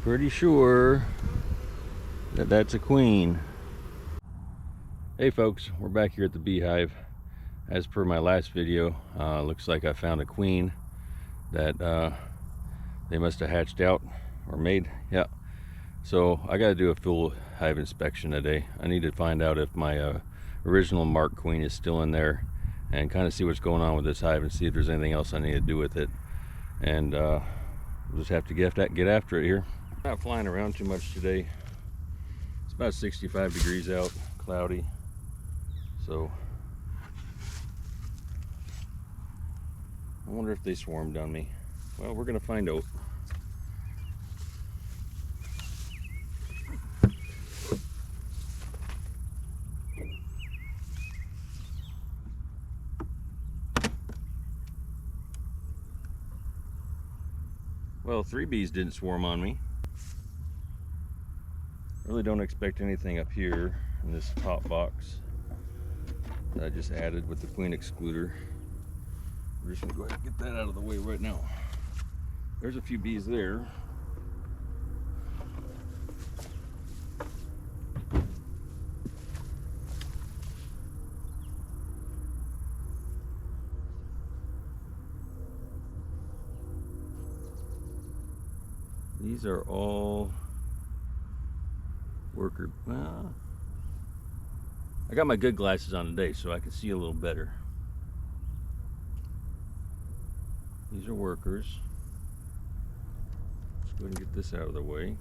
Pretty sure that that's a queen. Hey folks, we're back here at the BeeHive. As per my last video, looks like I found a queen that they must have hatched out or made. Yeah. So I got to do a full hive inspection today. I need to find out if my original mark queen is still in there and kind of see what's going on with this hive and see if there's anything else I need to do with it. And we'll just have to get after it here. Not flying around too much today. It's about 65 degrees out, cloudy. So I wonder if they swarmed on me. Well, we're gonna find out. Well, 3 bees didn't swarm on me. Really don't expect anything up here in this top box that I just added with the queen excluder. We're just gonna go ahead and get that out of the way right now. There's a few bees there. These are all worker. I got my good glasses on today, so I can see a little better. These are workers. Let's go ahead and get this out of the way.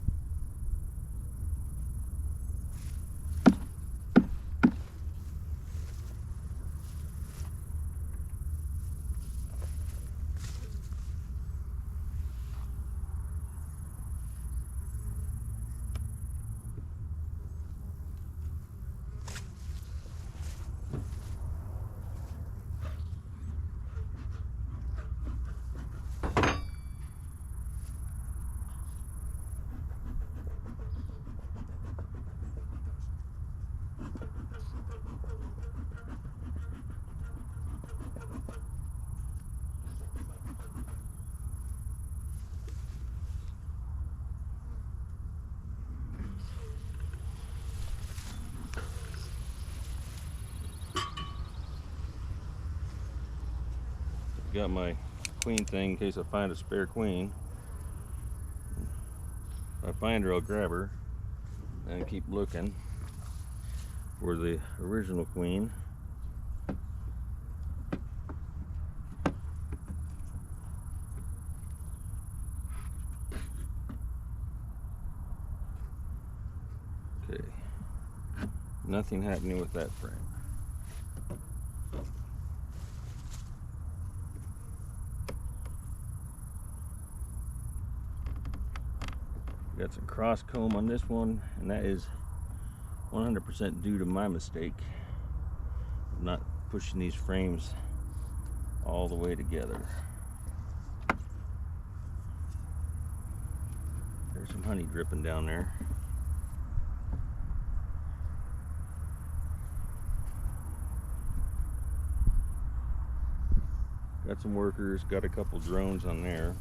Got my queen thing in case I find a spare queen. If I find her, I'll grab her and keep looking for the original queen. Okay, nothing happening with that frame. Got some cross comb on this one, and that is 100% due to my mistake of not pushing these frames all the way together. There's some honey dripping down there. Got some workers, got a couple drones on there.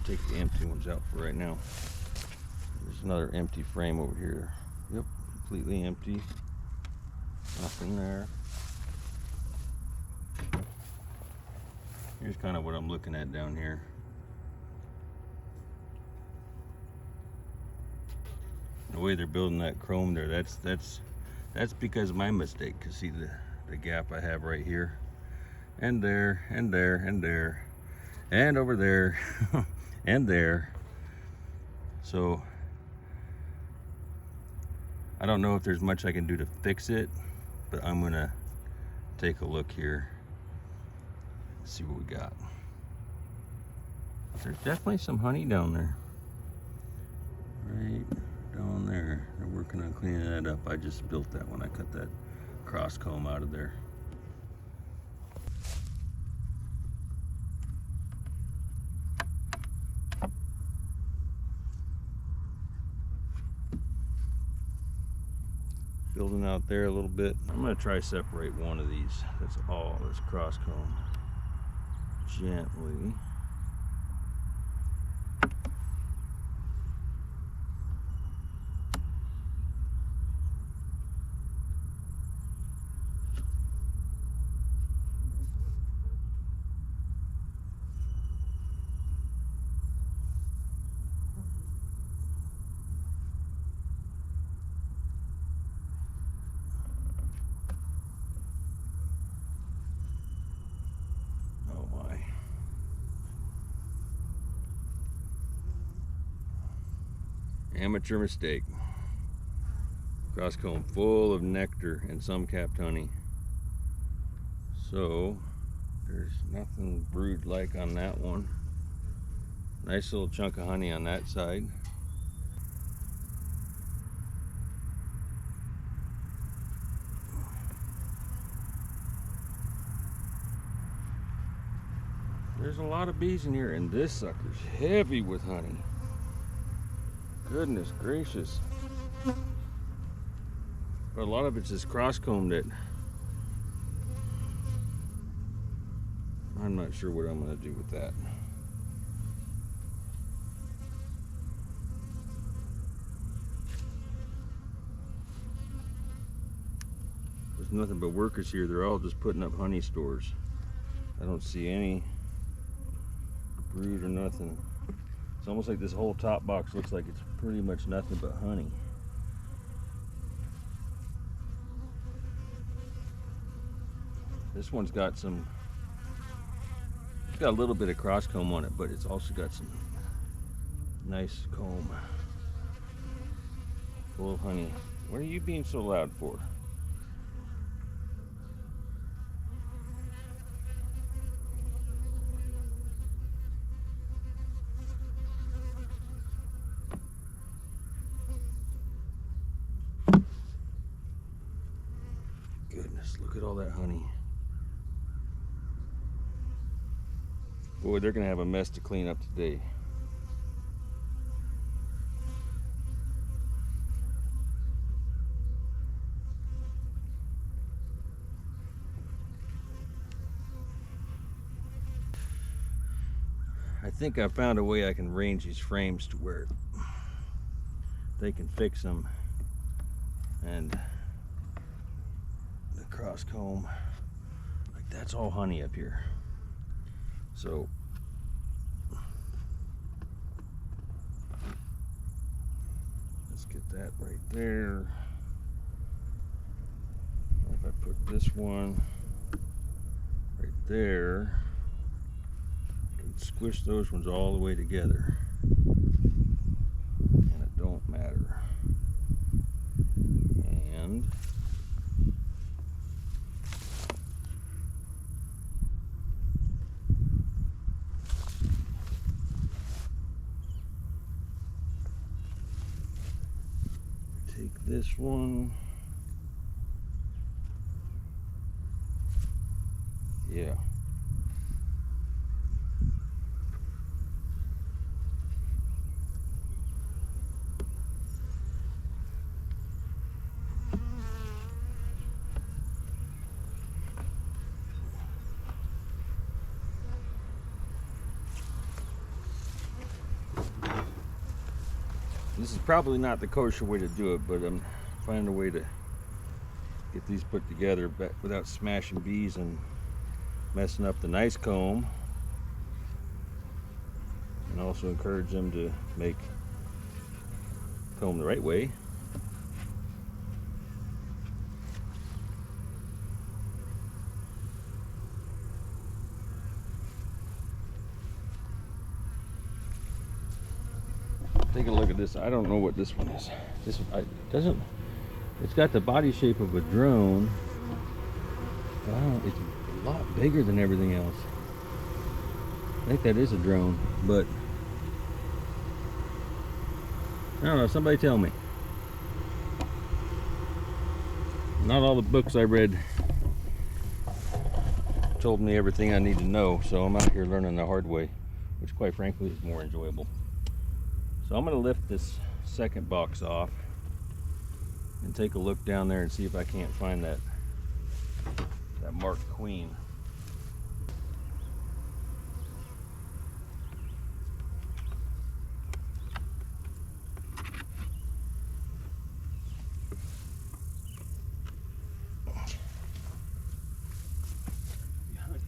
Take the empty ones out for right now. There's another empty frame over here. Yep, completely empty. Nothing there. Here's kind of what I'm looking at down here. The way they're building that chrome there, that's because of my mistake. Cause see the gap I have right here, and there, and there, and there, and over there. And there. So I don't know if there's much I can do to fix it, but I'm gonna take a look here, see what we got. There's definitely some honey down there, right down there. They're working on cleaning that up. I just built that when I cut that cross comb out of there. building out there a little bit. I'm gonna try separate one of these. That's all. This cross comb gently. Amateur mistake. Cross comb full of nectar and some capped honey. So there's nothing brood like on that one. Nice little chunk of honey on that side. There's a lot of bees in here, and this sucker's heavy with honey. Goodness gracious. But a lot of it's this cross comb that I'm not sure what I'm going to do with that. There's nothing but workers here. They're all just putting up honey stores. I don't see any brood or nothing. It's almost like this whole top box looks like it's pretty much nothing but honey. This one's got some, it's got a little bit of cross comb on it, but it's also got some nice comb full of honey. What are you being so loud for? Goodness, look at all that honey. Boy, they're gonna have a mess to clean up today. I think I found a way I can range these frames to where they can fix them, and the cross comb, like that's all honey up here. So let's get that right there. If I put this one right there, I can squish those ones all the way together, and it don't matter. And take this one. Yeah. This is probably not the kosher way to do it, but I'm finding a way to get these put together without smashing bees and messing up the nice comb, and also encourage them to make comb the right way. Take a look at this. I don't know what this one is. This doesn't. It's got the body shape of a drone. But I don't. It's a lot bigger than everything else. I think that is a drone, but I don't know. Somebody tell me. Not all the books I read told me everything I need to know, so I'm out here learning the hard way, which quite frankly is more enjoyable. So I'm going to lift this second box off, and take a look down there and see if I can't find that marked queen.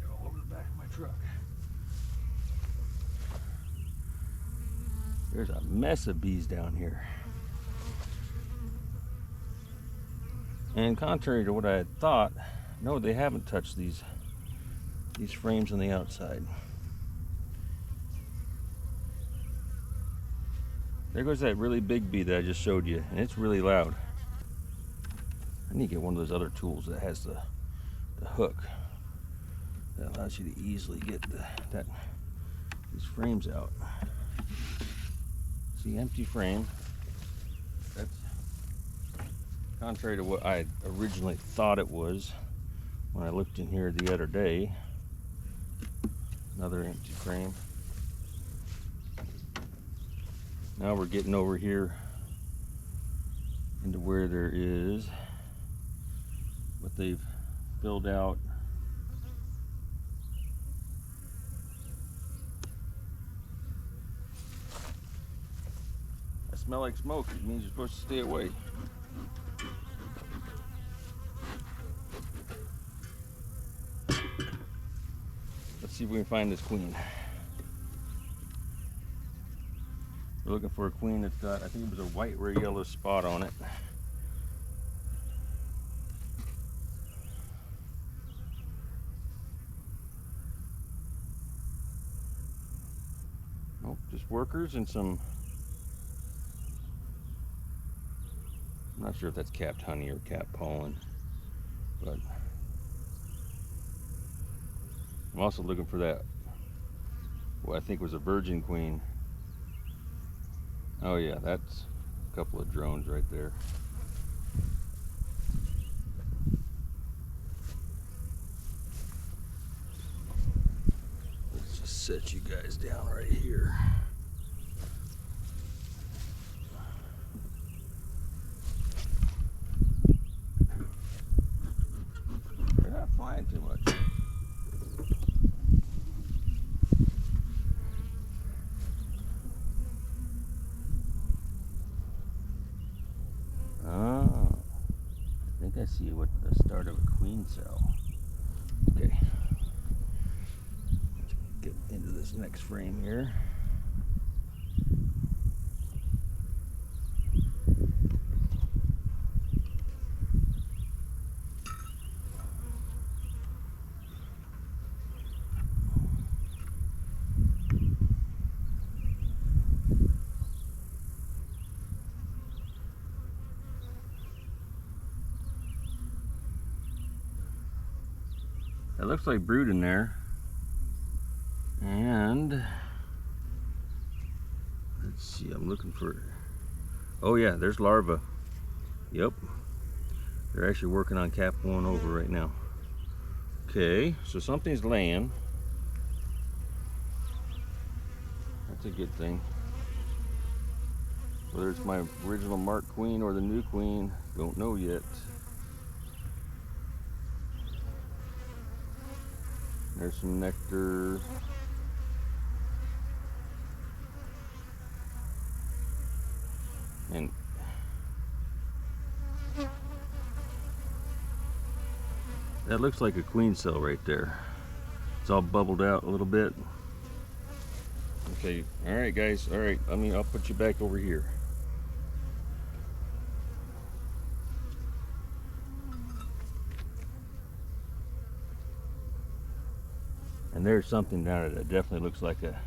All over the back of my truck. There's a mess of bees down here. And contrary to what I had thought, no, they haven't touched these frames on the outside. There goes that really big bee that I just showed you, and it's really loud. I need to get one of those other tools that has the hook that allows you to easily get these frames out. See, empty frame. That's contrary to what I originally thought it was when I looked in here the other day. Another empty frame. Now we're getting over here into where there is what they've filled out. I smell like smoke. It means you're supposed to stay away. Let's see if we can find this queen. We're looking for a queen that's got, I think it was a white or a yellow spot on it. Nope, just workers and some, I'm not sure if that's capped honey or capped pollen, but I'm also looking for that, what I think was a virgin queen. Oh yeah, that's a couple of drones right there. Let's just set you guys down right here. They're not flying too much. I see what the start of a queen cell. Okay, let's get into this next frame here. It looks like brood in there, and let's see, I'm looking for, oh yeah, there's larvae. Yep, they're actually working on cap one over right now. Okay, so something's laying. That's a good thing. Whether it's my original mark queen or the new queen, don't know yet. There's some nectar. And that looks like a queen cell right there. It's all bubbled out a little bit. Okay, all right guys, all right, I'll put you back over here. And there's something down there that definitely looks like a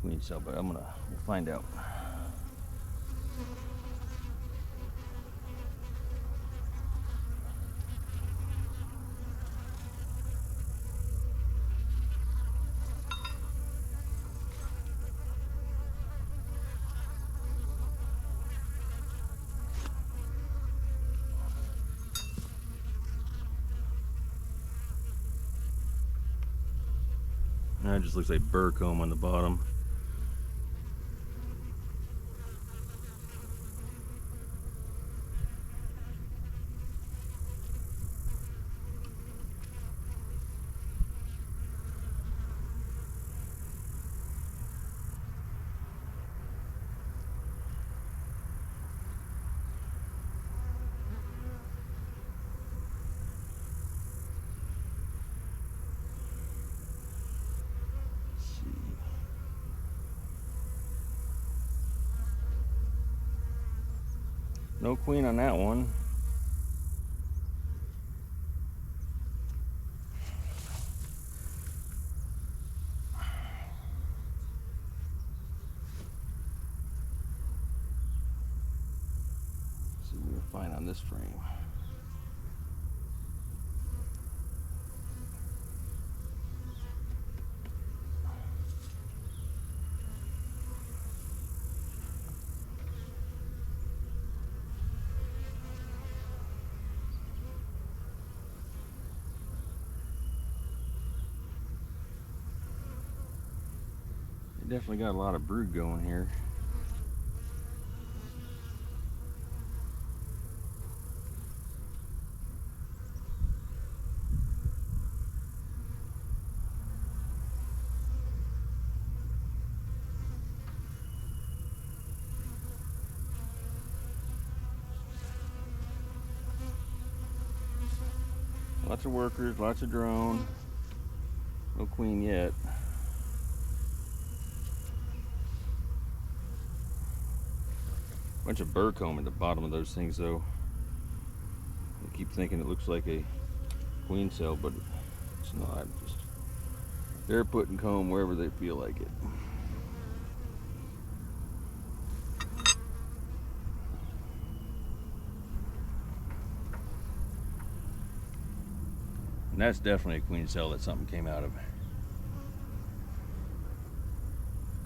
queen cell, but we'll find out. That just looks like burr comb on the bottom. No queen on that one. Let's see what we can find on this frame. Definitely got a lot of brood going here. Lots of workers, lots of drone. No queen yet. Bunch of burr comb at the bottom of those things though. I keep thinking it looks like a queen cell, but it's not. Just they're putting comb wherever they feel like it. And that's definitely a queen cell that something came out of.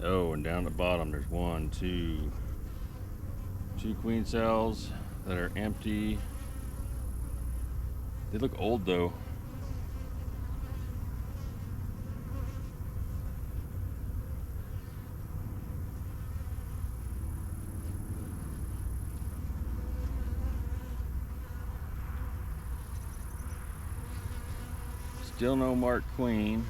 Oh, and down the bottom there's two queen cells that are empty. They look old though. Still no marked queen.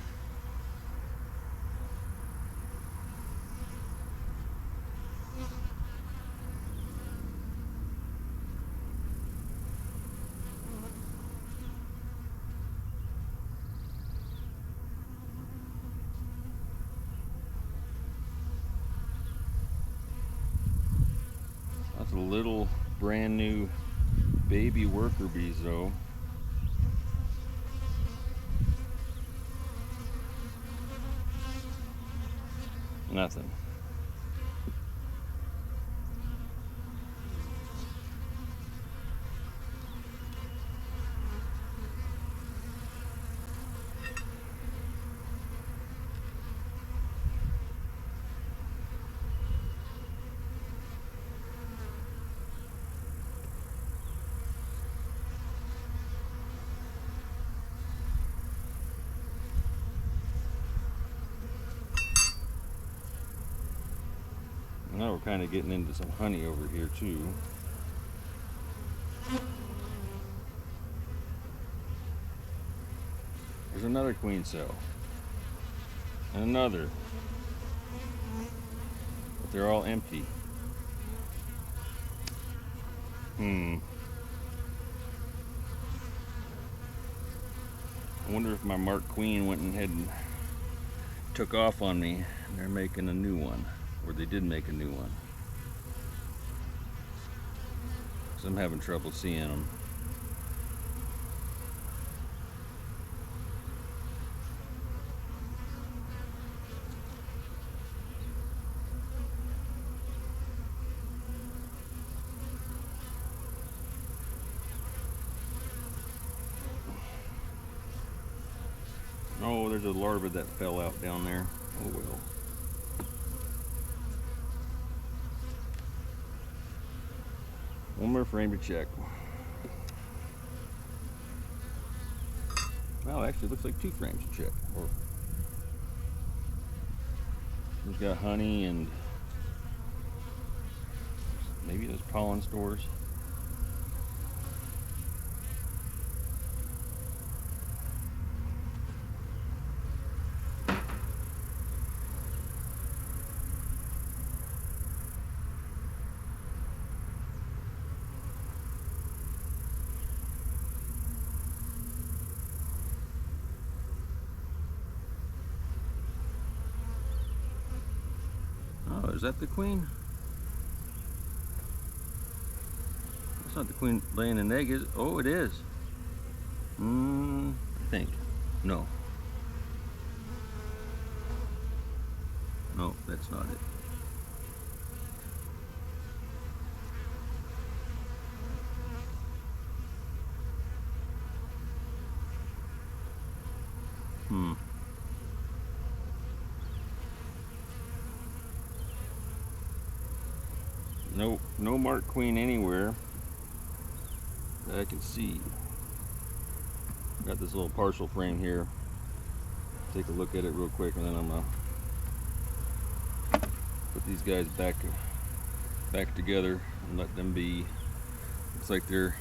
Lots of little brand new baby worker bees though. Nothing. Now we're kind of getting into some honey over here too. There's another queen cell. And another. But they're all empty. I wonder if my marked queen went ahead and took off on me and they're making a new one. Or they did make a new one. So I'm having trouble seeing them. Oh, there's a larva that fell out down there. Oh well. One more frame to check. Well, actually it looks like 2 frames to check. Or we've got honey and maybe those pollen stores. Oh, is that the queen? That's not the queen laying an egg, is it? Oh, it is. I think. No. No, that's not it. Nope, no marked queen anywhere that I can see. Got this little partial frame here. Take a look at it real quick, and then I'm gonna put these guys back together and let them be. Looks like there's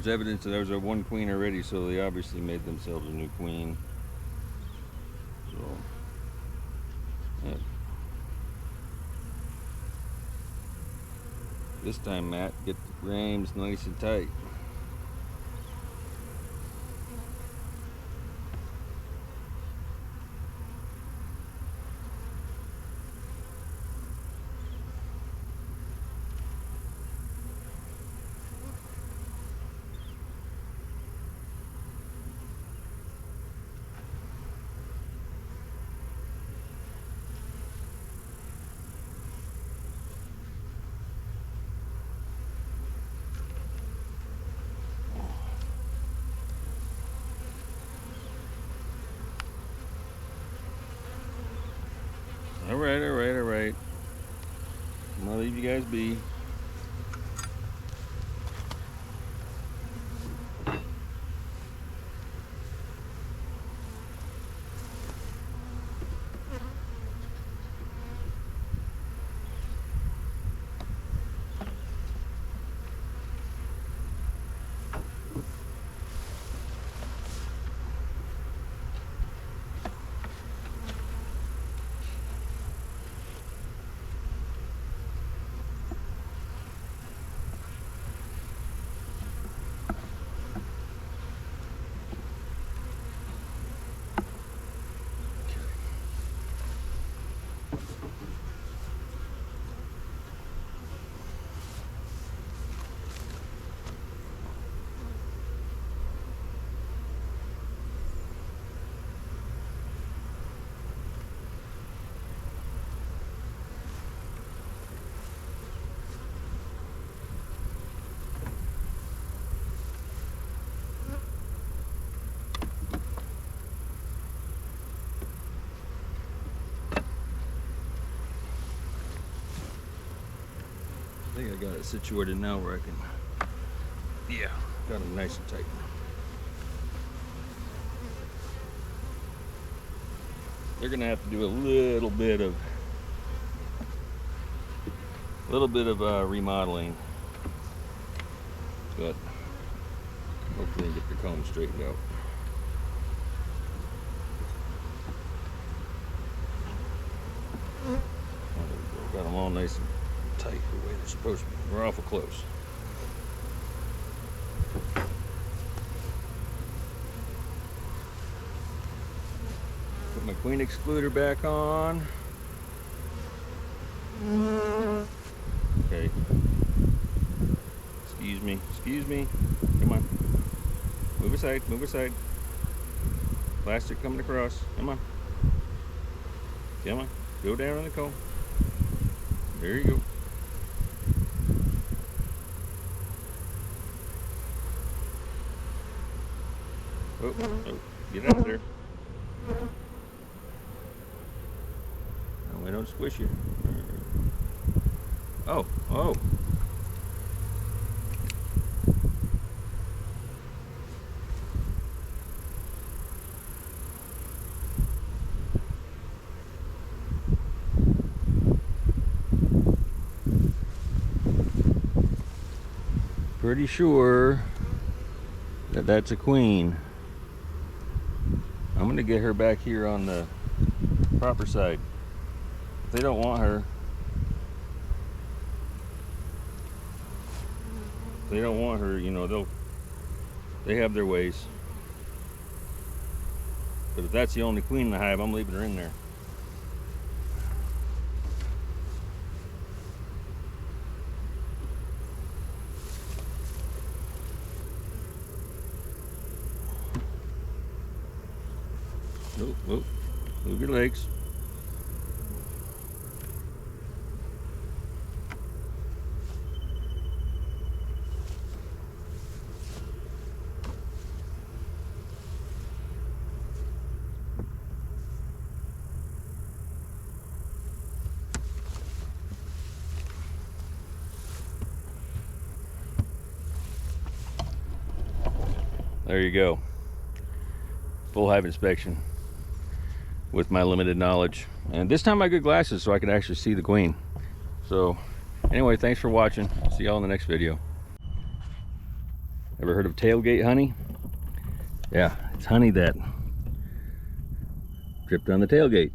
evidence that there was a one queen already, so they obviously made themselves a new queen. So yeah. This time, Matt, get the frames nice and tight. All right. I'm gonna leave you guys be. I think I got it situated now where I can, yeah, got them nice and tight. They're gonna have to do a little bit of remodeling, but hopefully get the comb straightened out. Oh, there we go. Got them all nice and tight the way they're supposed to be. We're awful close. Put my queen excluder back on. Okay. Excuse me. Come on. Move aside. Plastic coming across. Come on. Go down on the comb. There you go. Oh, get out of there. No, we don't squish you. Oh. Pretty sure that that's a queen. I'm gonna get her back here on the proper side. If they don't want her, you know, they have their ways. But if that's the only queen in the hive, I'm leaving her in there. Move your legs. There you go. Full hive inspection with my limited knowledge. And this time I got glasses so I could actually see the queen. So anyway, thanks for watching. See y'all in the next video. Ever heard of tailgate honey? Yeah, it's honey that dripped on the tailgate.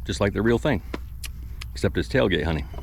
Just like the real thing, except it's tailgate honey.